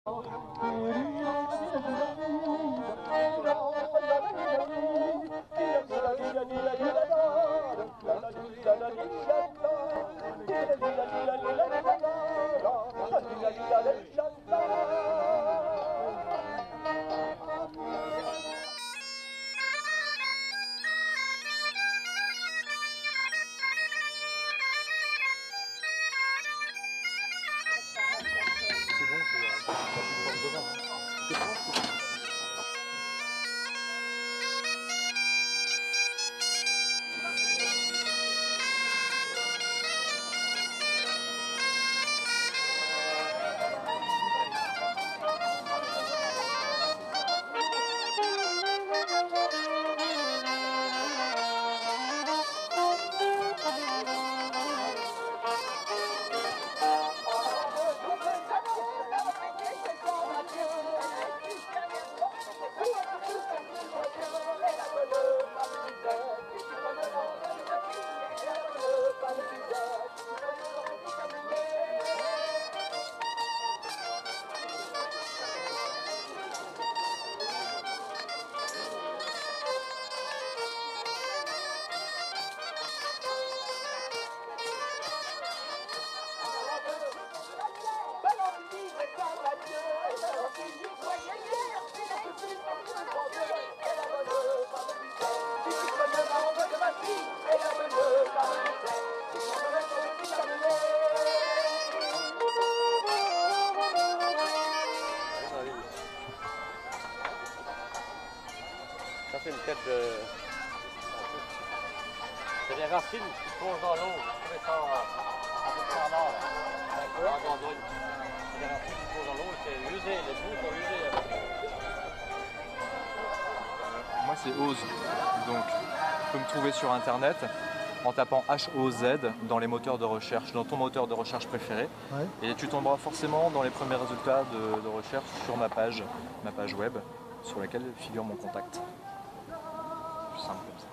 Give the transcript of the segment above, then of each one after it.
C'est bon, c'est la plateforme devant. Ça c'est une tête de... C'est des racines qui plongent dans l'eau. Vous trouvez ça à peu près en or. D'accord. C'est des racines qui plongent dans l'eau et c'est usé. Les bouts sont usés. Moi c'est Oz, donc tu peux me trouver sur internet en tapant HOZ dans les moteurs de recherche, dans ton moteur de recherche préféré. Ouais. Et tu tomberas forcément dans les premiers résultats de recherche sur ma page web, sur laquelle figure mon contact. Plus simple comme ça.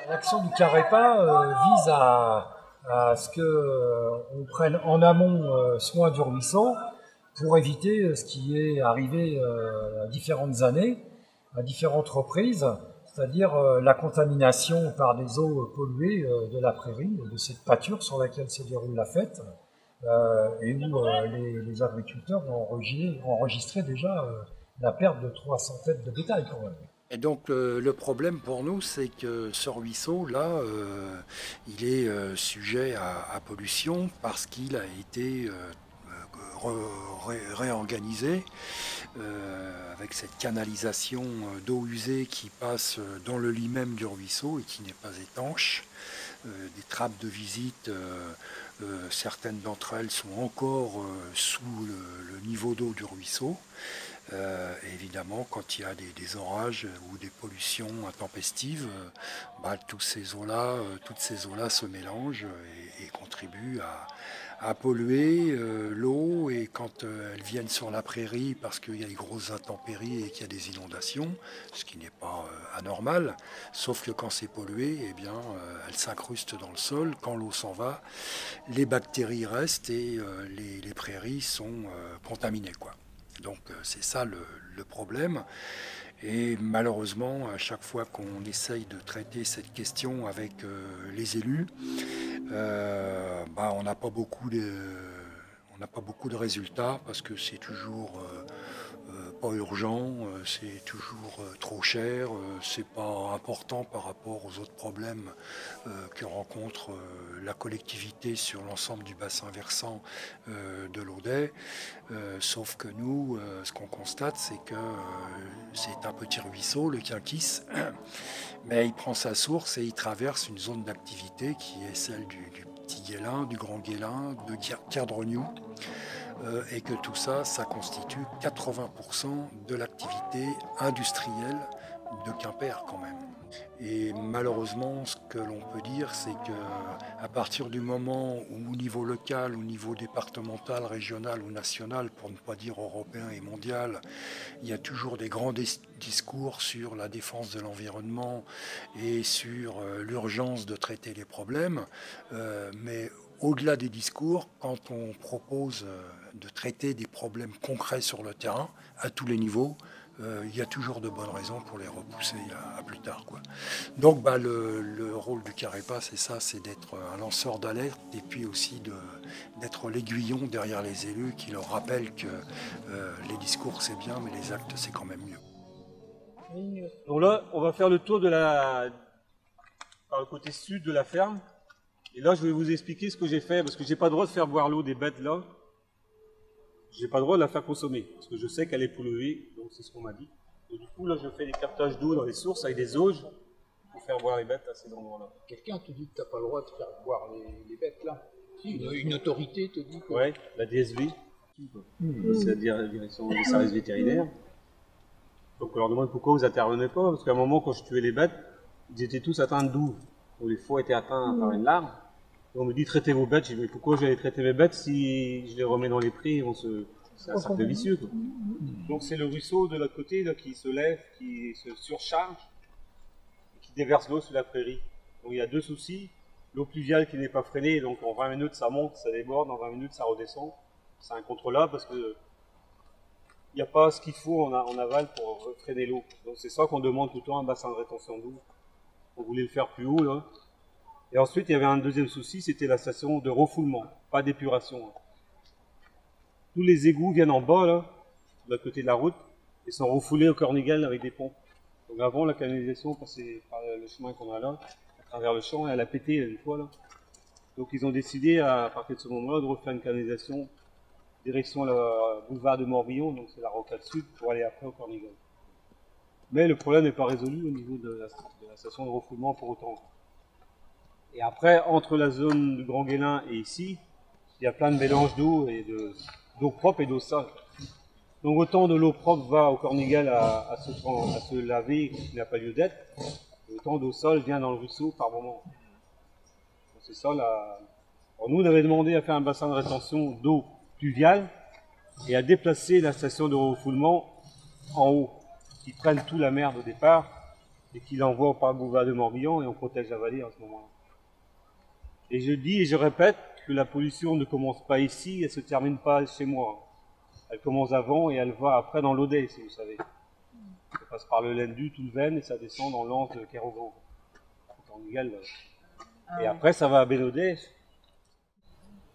L'action du CAREPA vise à ce qu'on prenne en amont soin du ruisseau pour éviter ce qui est arrivé à différentes années, à différentes reprises, c'est-à-dire la contamination par des eaux polluées de la prairie, de cette pâture sur laquelle se déroule la fête, et où les agriculteurs ont enregistré déjà la perte de 300 têtes de bétail quand même. Et donc le problème pour nous, c'est que ce ruisseau-là, il est sujet à pollution parce qu'il a été réorganisé avec cette canalisation d'eau usée qui passe dans le lit même du ruisseau et qui n'est pas étanche. Des trappes de visite, certaines d'entre elles sont encore sous le niveau d'eau du ruisseau. Évidemment, quand il y a des orages ou des pollutions intempestives, toutes ces eaux-là se mélangent et contribuent à polluer l'eau. Et quand elles viennent sur la prairie parce qu'il y a des grosses intempéries et qu'il y a des inondations, ce qui n'est pas anormal, sauf que quand c'est pollué, eh bien, elles s'incrustent dans le sol. Quand l'eau s'en va, les bactéries restent et les prairies sont contaminées, quoi. Donc c'est ça le problème. Et malheureusement, à chaque fois qu'on essaye de traiter cette question avec les élus, on n'a pas beaucoup de résultats parce que c'est toujours pas urgent, c'est toujours trop cher, c'est pas important par rapport aux autres problèmes que rencontre la collectivité sur l'ensemble du bassin versant de l'Audet. Sauf que nous, ce qu'on constate, c'est que c'est un petit ruisseau, le Quinquis, mais il prend sa source et il traverse une zone d'activité qui est celle du Petit Guélin, du Grand Guélin, de Kerdrognou. Et que tout ça, ça constitue 80% de l'activité industrielle de Quimper quand même. Et malheureusement, ce que l'on peut dire, c'est qu'à partir du moment où au niveau local, au niveau départemental, régional ou national, pour ne pas dire européen et mondial, il y a toujours des grands discours sur la défense de l'environnement et sur l'urgence de traiter les problèmes. Mais au-delà des discours, quand on propose de traiter des problèmes concrets sur le terrain, à tous les niveaux, il y a toujours de bonnes raisons pour les repousser à plus tard, quoi. Donc le rôle du CAREPA, c'est ça, c'est d'être un lanceur d'alerte et puis aussi d'être l'aiguillon derrière les élus qui leur rappellent que les discours c'est bien, mais les actes c'est quand même mieux. Donc là, on va faire le tour par le côté sud de la ferme. Et là, je vais vous expliquer ce que j'ai fait, parce que j'ai pas le droit de faire boire l'eau des bêtes là. J'ai pas le droit de la faire consommer, parce que je sais qu'elle est polluée, donc c'est ce qu'on m'a dit. Et du coup, là, je fais des captages d'eau dans les sources avec des auges pour faire boire les bêtes à ces endroits-là. Quelqu'un te dit que tu n'as pas le droit de faire boire les bêtes là. Si, une autorité te dit que... Ouais, la DSV, c'est la direction des services vétérinaires. Donc on leur demande pourquoi vous intervenez pas, parce qu'à un moment, quand je tuais les bêtes, ils étaient tous atteints de douve. Donc les foies étaient atteints par une larve. Et on me dit traitez vos bêtes. Je dis mais pourquoi j'allais traiter mes bêtes si je les remets dans les prés, c'est un cercle vicieux, quoi. Donc c'est le ruisseau de l'autre côté là, qui se lève, qui se surcharge, et qui déverse l'eau sur la prairie. Donc il y a deux soucis. L'eau pluviale qui n'est pas freinée, donc en 20 minutes ça monte, ça déborde, en 20 minutes ça redescend. C'est incontrôlable parce que il n'y a pas ce qu'il faut en aval pour freiner l'eau. Donc c'est ça qu'on demande tout le temps, un bassin de rétention d'eau. On voulait le faire plus haut là. Et ensuite il y avait un deuxième souci, c'était la station de refoulement, pas d'épuration. Tous les égouts viennent en bas là, de l'autre côté de la route, et sont refoulés au Cornigal avec des pompes. Donc avant la canalisation passait par le chemin qu'on a là, à travers le champ, et elle a pété une fois là. Donc ils ont décidé à partir de ce moment-là de refaire une canalisation direction le boulevard de Morbihan, donc c'est la rocade sud, pour aller après au Cornigal. Mais le problème n'est pas résolu au niveau de la station de refoulement pour autant. Et après, entre la zone du Grand Guélin et ici, il y a plein de mélanges d'eau et d'eau propre et d'eau sale. Donc autant de l'eau propre va au Cornigal à se laver, qui n'a pas lieu d'être, autant d'eau sale vient dans le ruisseau par moment. C'est ça la... Alors nous, on avait demandé à faire un bassin de rétention d'eau pluviale et à déplacer la station de refoulement en haut, qui prenne toute la merde au départ et qui l'envoie par le boulevard de Morbihan et on protège la vallée en ce moment-là. Et je dis et je répète que la pollution ne commence pas ici, elle ne se termine pas chez moi. Elle commence avant et elle va après dans l'Audet, si vous savez. Ça passe par le Lendu, tout le Vennes et ça descend dans l'Anse de Kérogan. Et après ça va à Bénodet.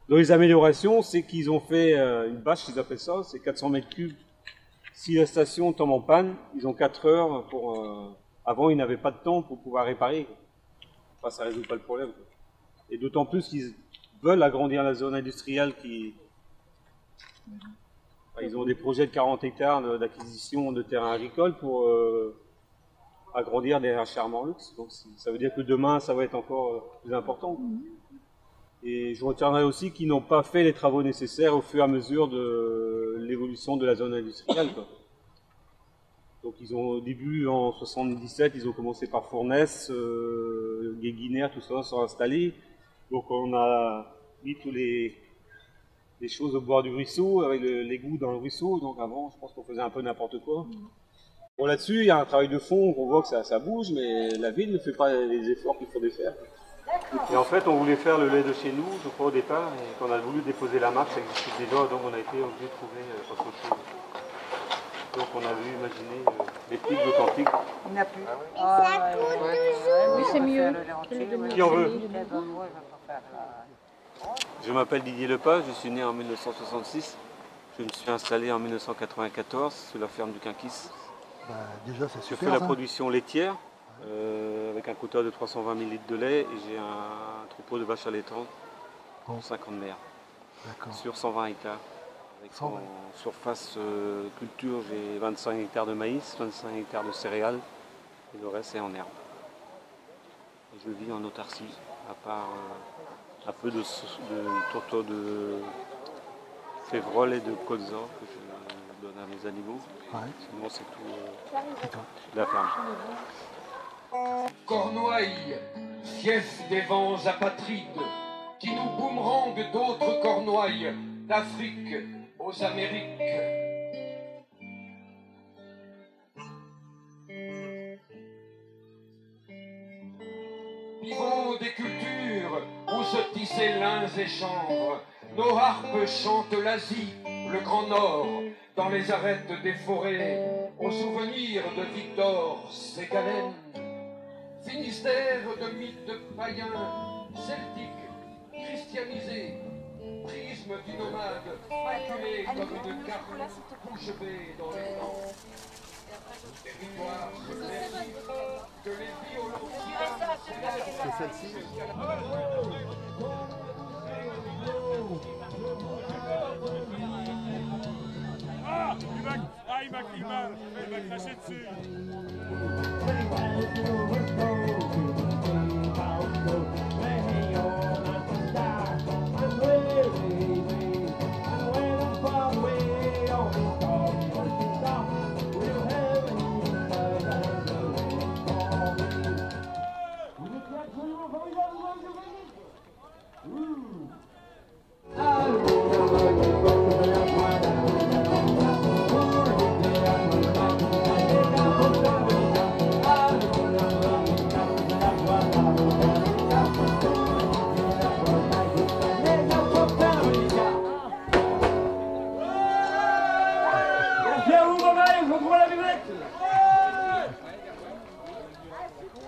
Dans les améliorations, c'est qu'ils ont fait une bâche, ils appellent ça, c'est 400 mètres cubes. Si la station tombe en panne, ils ont 4 heures pour... Avant, ils n'avaient pas de temps pour pouvoir réparer. Enfin, ça ne résout pas le problème. Et d'autant plus qu'ils veulent agrandir la zone industrielle qui... Enfin, ils ont des projets de 40 hectares d'acquisition de terrains agricoles pour agrandir des Charmant Luxe. Donc ça veut dire que demain, ça va être encore plus important. Et je retiendrai aussi qu'ils n'ont pas fait les travaux nécessaires au fur et à mesure de l'évolution de la zone industrielle, quoi. Donc ils ont au début, en 77, ils ont commencé par Fournaise, Guéguinère, tout ça sont installés. Donc on a mis tous les choses au bord du ruisseau, avec l'égout dans le ruisseau. Donc avant, je pense qu'on faisait un peu n'importe quoi. Bon, là-dessus, il y a un travail de fond, on voit que ça bouge, mais la ville ne fait pas les efforts qu'il faudrait faire. Et en fait, on voulait faire le lait de chez nous, je crois, au départ, et quand on a voulu déposer la marque, ça existait déjà, donc on a été obligé de trouver autre chose. Donc on a dû imaginer des pics authentiques. Il n'y en a plus. Oui, c'est mieux. Qui en veut? Je m'appelle Didier Lepage, je suis né en 1966. Je me suis installé en 1994 sur la ferme du Quinquis. Déjà, c'est Je super. fais la production laitière avec un quota de 320 000 litres de lait et j'ai un troupeau de vaches allaitantes pour 50 mères sur 120 hectares. Avec en surface culture, j'ai 25 hectares de maïs, 25 hectares de céréales et le reste est en herbe. Et je vis en autarcie, à part un peu de tourteaux de févrole et de colza que je redonne à mes animaux. Ouais. Sinon, c'est tout la ferme. Cornouailles, fief des vents apatrides, qui nous boomerangent d'autres cornouailles, d'Afrique aux Amériques. Pivot des cultures, où se tissaient lins et chanvres, nos harpes chantent l'Asie, le Grand Nord, dans les arêtes des forêts, au souvenir de Victor Ségalen. Finistère de mythes païens, celtiques, christianisés, prisme du nomade, maculé comme une carte, bouche bée dans les temps. Territoire subversif que les violons C'est celle-ci. Il m'a craché dessus.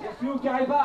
Merci au Caraiba.